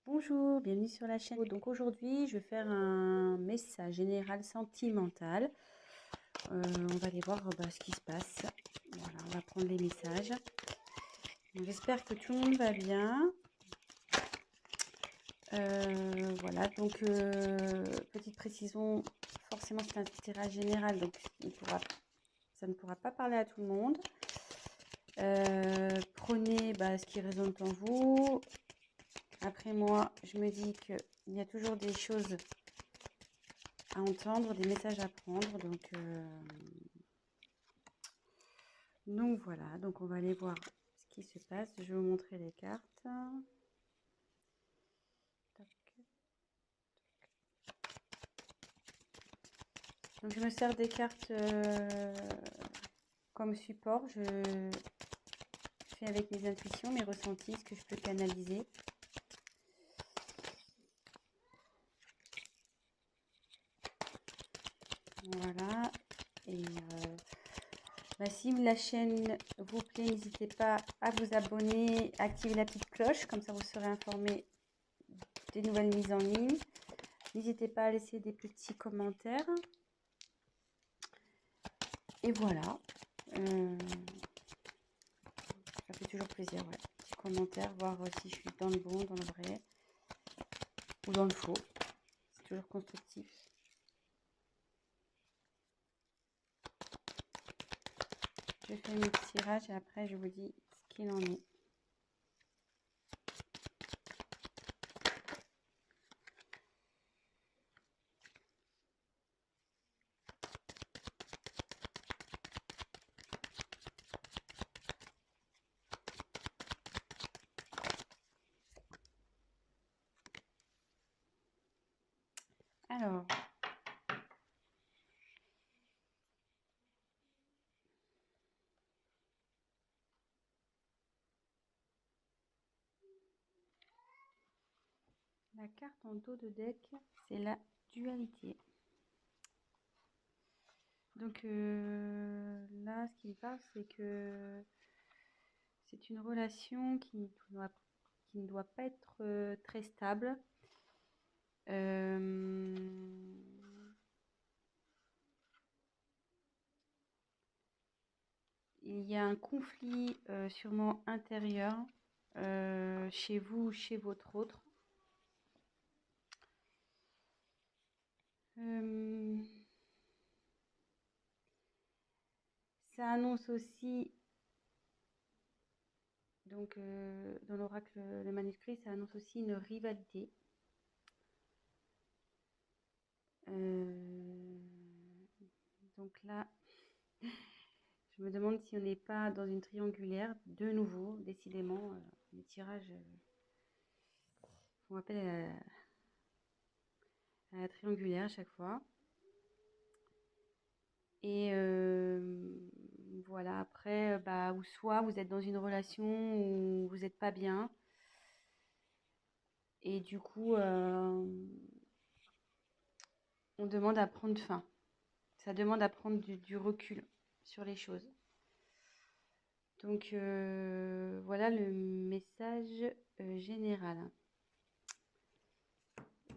Bonjour, bienvenue sur la chaîne. Donc aujourd'hui, je vais faire un message général sentimental. On va aller voir ce qui se passe. Voilà, on va prendre les messages. J'espère que tout le monde va bien. Voilà, donc petite précision, forcément c'est un tirage général, donc ça ne pourra pas parler à tout le monde. Prenez ce qui résonne en vous. Après moi, je me dis qu'il y a toujours des choses à entendre, des messages à prendre. Donc voilà, donc on va aller voir ce qui se passe. Je vais vous montrer les cartes. Tac. Donc je me sers des cartes comme support. Je fais avec mes intuitions, mes ressentis, ce que je peux canaliser. Voilà. Et si la chaîne vous plaît, n'hésitez pas à vous abonner, à activer la petite cloche, comme ça vous serez informé des nouvelles mises en ligne. N'hésitez pas à laisser des petits commentaires. Et voilà. Ça fait toujours plaisir, ouais. Petit commentaire, voir si je suis dans le bon, dans le vrai ou dans le faux. C'est toujours constructif. Je fais mes petits tirages et après je vous dis ce qu'il en est. Alors, la carte en dos de deck, c'est la dualité. Donc là, ce qu'il parle, c'est que c'est une relation qui ne doit pas être très stable. Il y a un conflit sûrement intérieur chez vous ou chez votre autre. Ça annonce aussi, donc dans l'oracle, le manuscrit, ça annonce aussi une rivalité. Donc là, je me demande si on n'est pas dans une triangulaire, de nouveau, décidément, les tirages font appel à la triangulaire à chaque fois. Et voilà, après, ou soit vous êtes dans une relation où vous n'êtes pas bien. Et du coup, on demande à prendre fin. Ça demande à prendre du recul sur les choses. Donc voilà le message général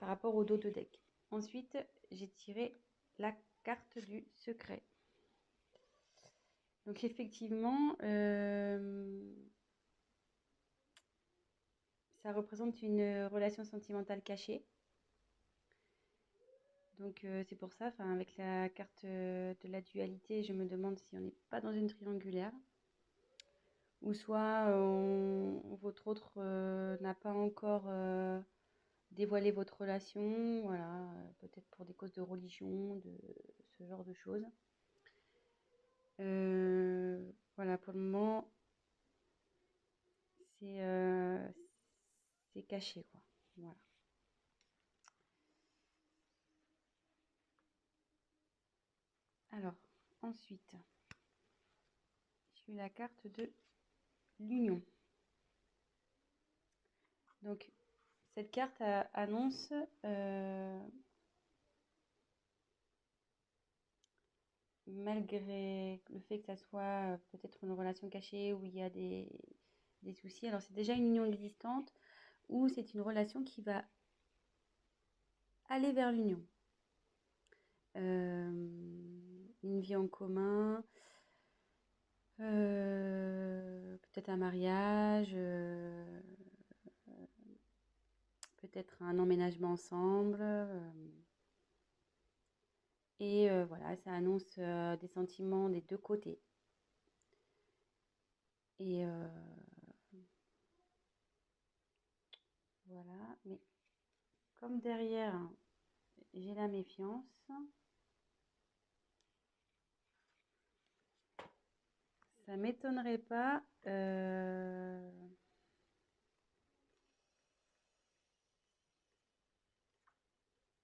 par rapport au dos de deck. Ensuite, j'ai tiré la carte du secret. Donc effectivement, ça représente une relation sentimentale cachée. Donc c'est pour ça, avec la carte de la dualité, je me demande si on n'est pas dans une triangulaire. Ou soit votre autre n'a pas encore dévoilé votre relation, voilà, peut-être pour des causes de religion, de ce genre de choses. Voilà, pour le moment, c'est caché, quoi. Voilà. Alors, ensuite, j'ai eu la carte de l'union. Donc, cette carte annonce malgré le fait que ça soit peut-être une relation cachée où il y a des soucis. Alors, c'est déjà une union existante ou c'est une relation qui va aller vers l'union. Une vie en commun, peut-être un mariage, peut-être un emménagement ensemble. Et voilà, ça annonce des sentiments des deux côtés. Et voilà, mais comme derrière, j'ai la méfiance, ça m'étonnerait pas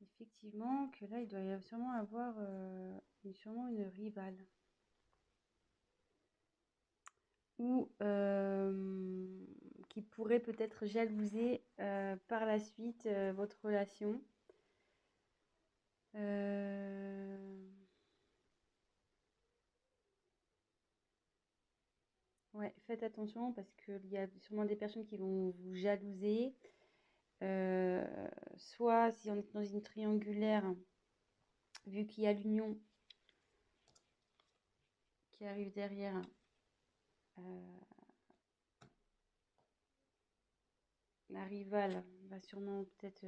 effectivement que là, il doit y avoir sûrement avoir sûrement une rivale. Ou qui pourrait peut-être jalouser par la suite votre relation. Ouais, faites attention parce qu'il y a sûrement des personnes qui vont vous jalouser. Soit si on est dans une triangulaire, vu qu'il y a l'union qui arrive derrière, la rivale va sûrement peut-être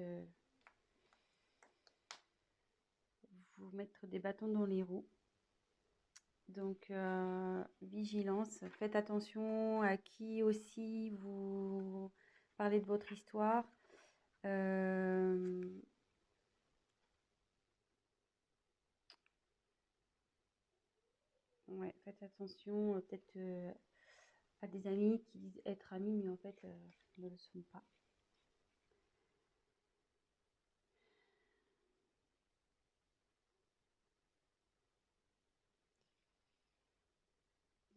vous mettre des bâtons dans les roues. Donc, vigilance, faites attention à qui aussi vous parlez de votre histoire. Ouais, faites attention peut-être à des amis qui disent être amis, mais en fait ne le sont pas.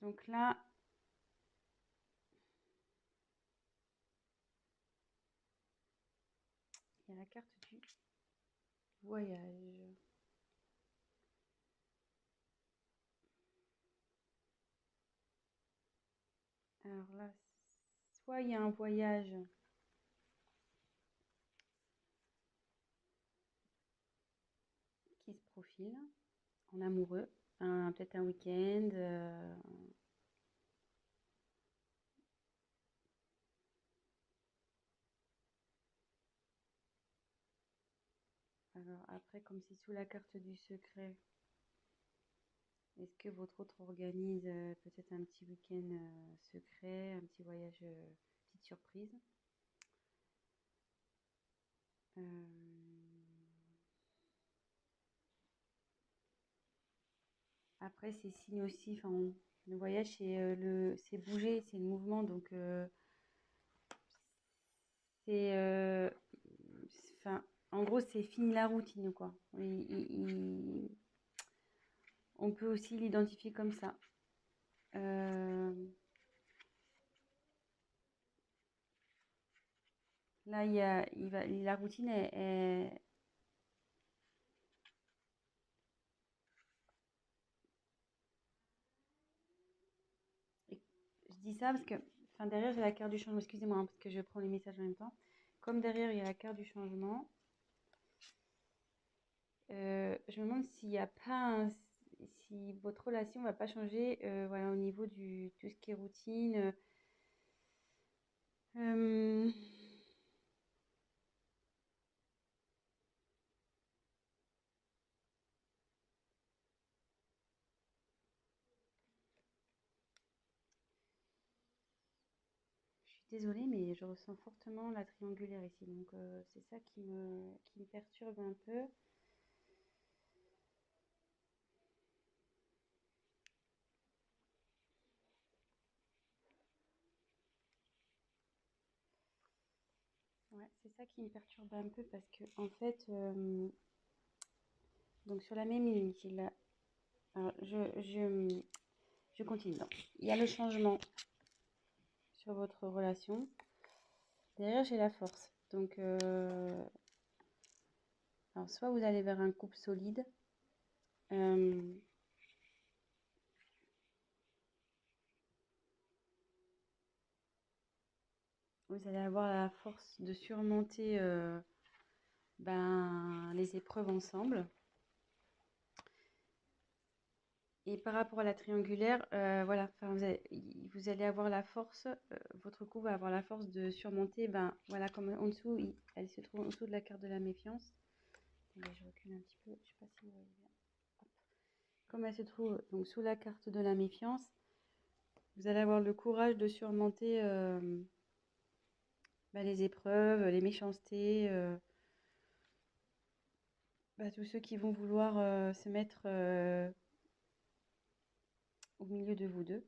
Donc là, il y a la carte du voyage. Alors là, soit il y a un voyage qui se profile en amoureux, peut-être un week-end. Alors après, comme c'est sous la carte du secret, est-ce que votre autre organise peut-être un petit week-end secret, un petit voyage, petite surprise? Après, c'est signe aussi, enfin, le voyage, c'est bouger, c'est le mouvement, donc c'est, enfin, en gros, c'est fini la routine, quoi. On peut aussi l'identifier comme ça. Là, la routine je dis ça parce que, enfin, derrière, j'ai la carte du changement. Excusez-moi, hein, parce que je prends les messages en même temps. Comme derrière, il y a la carte du changement, je me demande s'il n'y a pas si votre relation ne va pas changer voilà, au niveau du tout ce qui est routine. Euh, je suis désolée, mais je ressens fortement la triangulaire ici. Donc, c'est ça qui me perturbe un peu. Ouais, c'est ça qui me perturbe un peu parce que, en fait, donc sur la même ligne, alors, je continue. Donc, il y a le changement sur votre relation. Derrière, j'ai la force. Donc, alors soit vous allez vers un couple solide. vous allez avoir la force de surmonter les épreuves ensemble. Et par rapport à la triangulaire, voilà, vous allez avoir la force, votre couple va avoir la force de surmonter, voilà, comme en dessous, elle se trouve en dessous de la carte de la méfiance. Attendez, je recule un petit peu, je sais pas si vous voyez bien. Hop. Comme elle se trouve donc sous la carte de la méfiance, vous allez avoir le courage de surmonter les épreuves, les méchancetés, tous ceux qui vont vouloir se mettre au milieu de vous deux.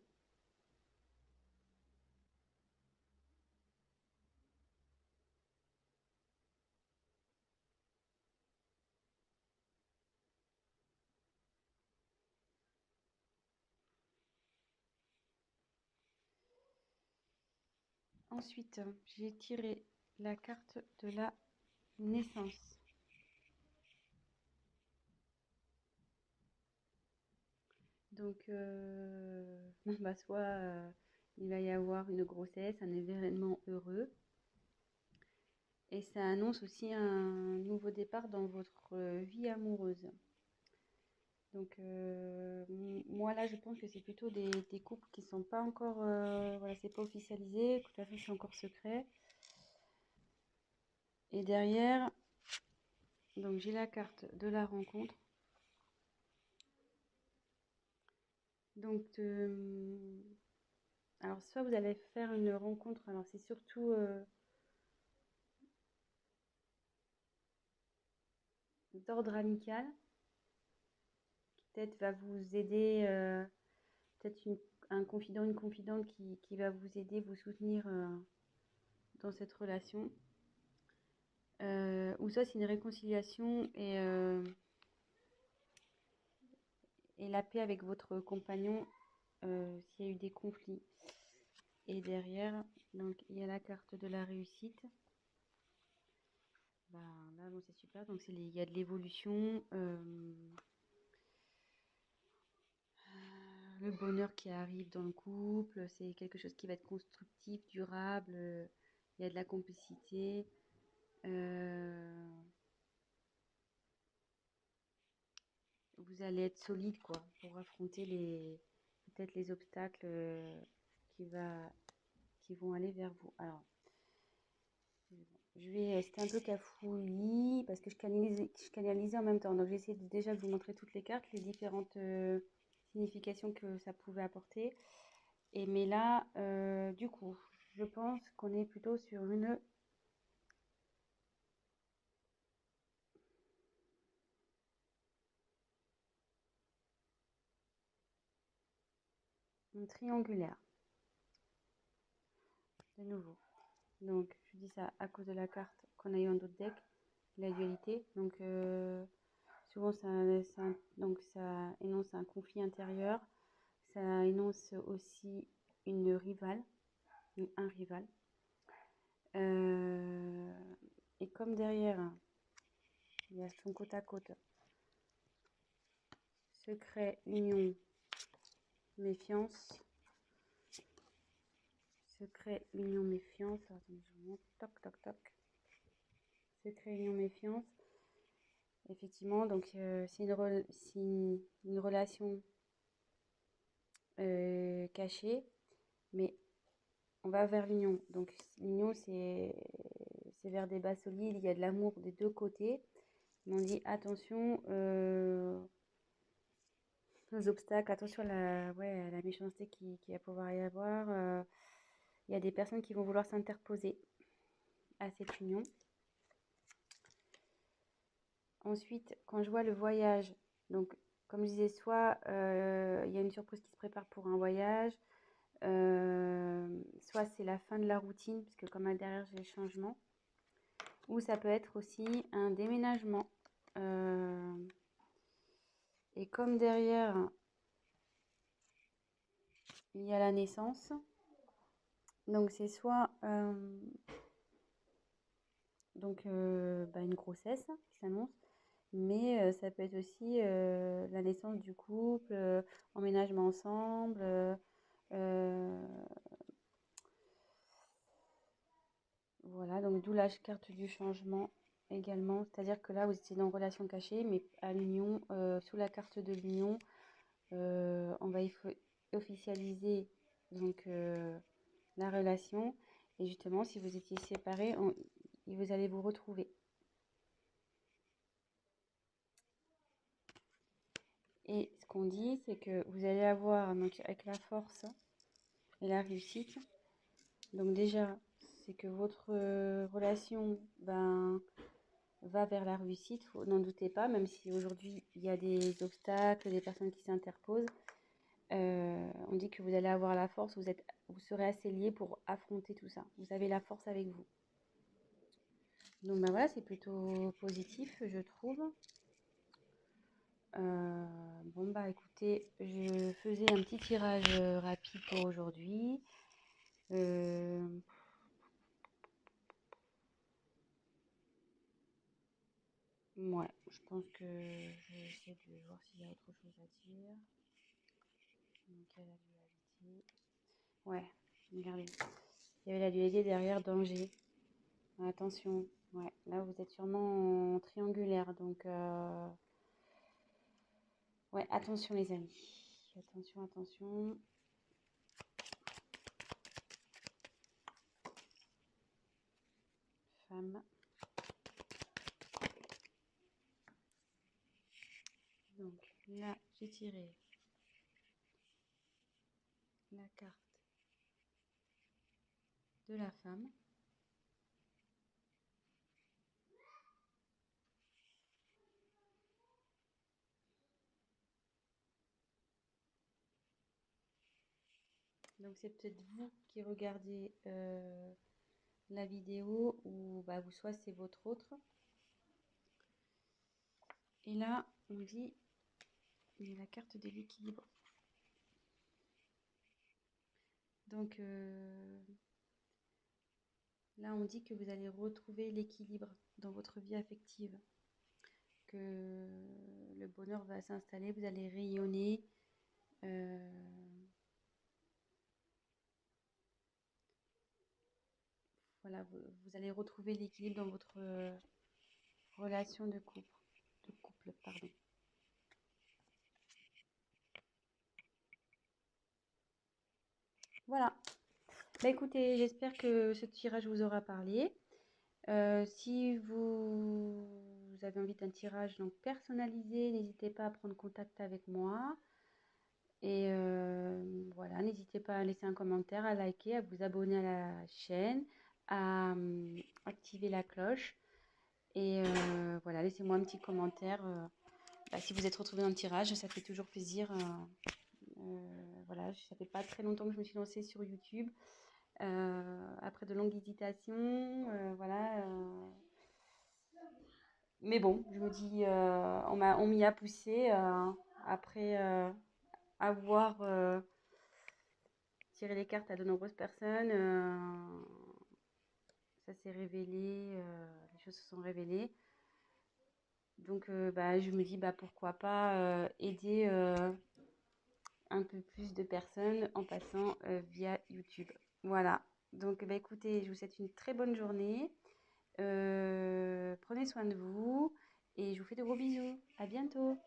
Ensuite, j'ai tiré la carte de la naissance. Donc, soit il va y avoir une grossesse, un événement heureux. Et ça annonce aussi un nouveau départ dans votre vie amoureuse. Donc, moi là, je pense que c'est plutôt des couples qui sont pas encore, voilà, c'est pas officialisé, de toute façon, c'est encore secret. Et derrière, donc j'ai la carte de la rencontre. Donc, alors soit vous allez faire une rencontre, alors c'est surtout d'ordre amical, qui peut-être va vous aider, peut-être un confident, une confidente qui va vous aider, vous soutenir dans cette relation. Ou soit c'est une réconciliation et la paix avec votre compagnon s'il y a eu des conflits. Et derrière, donc il y a la carte de la réussite. Là, bon, c'est super. Donc il y a de l'évolution, le bonheur qui arrive dans le couple. C'est quelque chose qui va être constructif, durable. Il y a de la complicité. Vous allez être solide quoi pour affronter peut-être les obstacles qui vont aller vers vous. Alors, c'était un peu cafouillis parce que je canalisais en même temps. Donc j'ai essayé déjà de vous montrer toutes les cartes, les différentes significations que ça pouvait apporter. Mais là, du coup, je pense qu'on est plutôt sur une triangulaire. De nouveau. Donc, je dis ça à cause de la carte qu'on a eu en d'autres decks, la dualité. Donc, souvent, ça énonce un conflit intérieur. Ça énonce aussi une rivale, un rival. Et comme derrière, il y a son côte à côte. Secret, union, méfiance. Secret, union, méfiance. Attendez, je monte. Toc, toc, toc. Secret, union, méfiance. Effectivement, donc c'est une relation cachée, mais on va vers l'union. Donc l'union, c'est vers des bases solides, il y a de l'amour des deux côtés. Mais on dit attention aux obstacles, attention à la méchanceté qui va pouvoir y avoir. Il y a des personnes qui vont vouloir s'interposer à cette union. Ensuite, quand je vois le voyage, donc comme je disais, soit il y a une surprise qui se prépare pour un voyage, soit c'est la fin de la routine, puisque comme derrière j'ai le changement, ou ça peut être aussi un déménagement. Et comme derrière il y a la naissance, donc c'est soit une grossesse qui s'annonce, mais ça peut être aussi la naissance du couple, emménagement ensemble, Voilà, donc d'où la carte du changement également. C'est-à-dire que là, vous étiez dans relation cachée, mais à l'union, sous la carte de l'union, on va officialiser donc la relation. Et justement, si vous étiez séparés, vous allez vous retrouver. Et ce qu'on dit, c'est que vous allez avoir, donc avec la force et la réussite, donc déjà, c'est que votre relation va vers la réussite, n'en doutez pas, même si aujourd'hui il y a des obstacles, des personnes qui s'interposent. On dit que vous allez avoir la force, vous serez assez liés pour affronter tout ça. Vous avez la force avec vous. Donc bah voilà, c'est plutôt positif, je trouve. Bon bah écoutez, je faisais un petit tirage rapide pour aujourd'hui. Euh, ouais, je pense que je vais essayer de voir s'il y a autre chose à dire. Donc il y a la dualité. Ouais, regardez. Il y avait la dualité derrière danger. Attention. Ouais, là vous êtes sûrement en triangulaire, donc ouais, attention les amis. Attention, attention. Femme. Donc là, j'ai tiré la carte de la femme. Donc c'est peut-être vous qui regardez la vidéo ou bah, vous soit c'est votre autre. Et là, on dit il y a la carte de l'équilibre. Donc là, on dit que vous allez retrouver l'équilibre dans votre vie affective, que le bonheur va s'installer, vous allez rayonner. Voilà, vous allez retrouver l'équilibre dans votre relation de couple, pardon. Voilà. Bah écoutez, j'espère que ce tirage vous aura parlé. Si vous avez envie d'un tirage donc personnalisé, n'hésitez pas à prendre contact avec moi. Et voilà, n'hésitez pas à laisser un commentaire, à liker, à vous abonner à la chaîne, à activer la cloche. Et voilà, laissez-moi un petit commentaire. Bah, si vous êtes retrouvé dans le tirage, ça fait toujours plaisir. Voilà, ça fait pas très longtemps que je me suis lancée sur YouTube. Après de longues hésitations, voilà. Mais bon, je me dis, on m'y a poussé après avoir tiré les cartes à de nombreuses personnes. Ça s'est révélé, les choses se sont révélées. Donc, bah, je me dis, bah, pourquoi pas aider un peu plus de personnes en passant via YouTube. Voilà. Donc, bah, écoutez, je vous souhaite une très bonne journée. Prenez soin de vous et je vous fais de gros bisous. À bientôt.